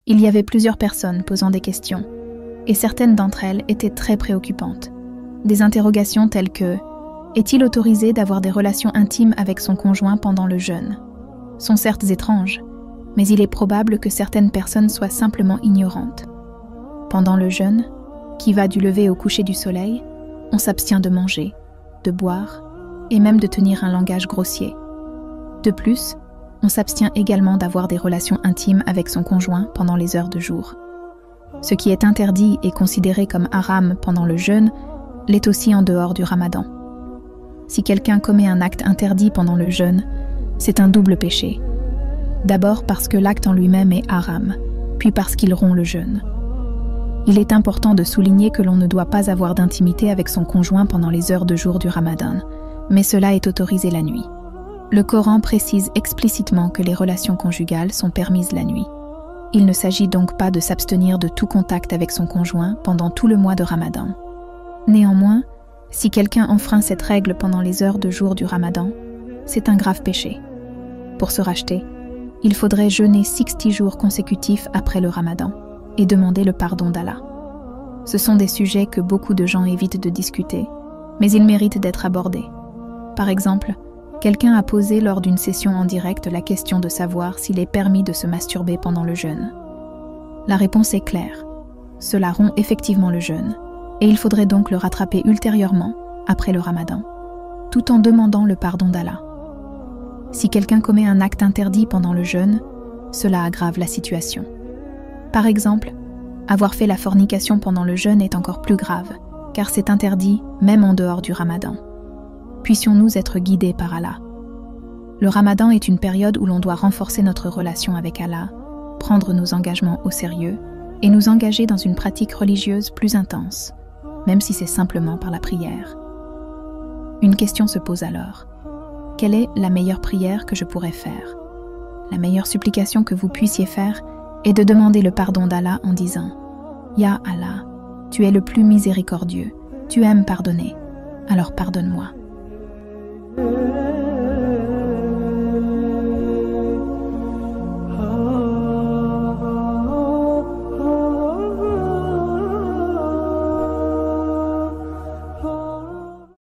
Il y avait plusieurs personnes posant des questions, et certaines d'entre elles étaient très préoccupantes. Des interrogations telles que « Est-il autorisé d'avoir des relations intimes avec son conjoint pendant le jeûne ?» sont certes étranges, mais il est probable que certaines personnes soient simplement ignorantes. Pendant le jeûne, qui va du lever au coucher du soleil, on s'abstient de manger, de boire et même de tenir un langage grossier. De plus, on s'abstient également d'avoir des relations intimes avec son conjoint pendant les heures de jour. Ce qui est interdit et considéré comme haram pendant le jeûne l'est aussi en dehors du ramadan. Si quelqu'un commet un acte interdit pendant le jeûne, c'est un double péché. D'abord parce que l'acte en lui-même est haram, puis parce qu'il rompt le jeûne. Il est important de souligner que l'on ne doit pas avoir d'intimité avec son conjoint pendant les heures de jour du ramadan, mais cela est autorisé la nuit. Le Coran précise explicitement que les relations conjugales sont permises la nuit. Il ne s'agit donc pas de s'abstenir de tout contact avec son conjoint pendant tout le mois de ramadan. Néanmoins, si quelqu'un enfreint cette règle pendant les heures de jour du ramadan, c'est un grave péché. Pour se racheter, il faudrait jeûner 60 jours consécutifs après le ramadan et demander le pardon d'Allah. Ce sont des sujets que beaucoup de gens évitent de discuter, mais ils méritent d'être abordés. Par exemple, quelqu'un a posé lors d'une session en direct la question de savoir s'il est permis de se masturber pendant le jeûne. La réponse est claire. Cela rompt effectivement le jeûne, et il faudrait donc le rattraper ultérieurement, après le ramadan, tout en demandant le pardon d'Allah. Si quelqu'un commet un acte interdit pendant le jeûne, cela aggrave la situation. Par exemple, avoir fait la fornication pendant le jeûne est encore plus grave, car c'est interdit même en dehors du ramadan. Puissions-nous être guidés par Allah. Le ramadan est une période où l'on doit renforcer notre relation avec Allah, prendre nos engagements au sérieux et nous engager dans une pratique religieuse plus intense, même si c'est simplement par la prière. Une question se pose alors. Quelle est la meilleure prière que je pourrais faire? La meilleure supplication que vous puissiez faire est de demander le pardon d'Allah en disant « Ya Allah, tu es le plus miséricordieux, tu aimes pardonner, alors pardonne-moi. »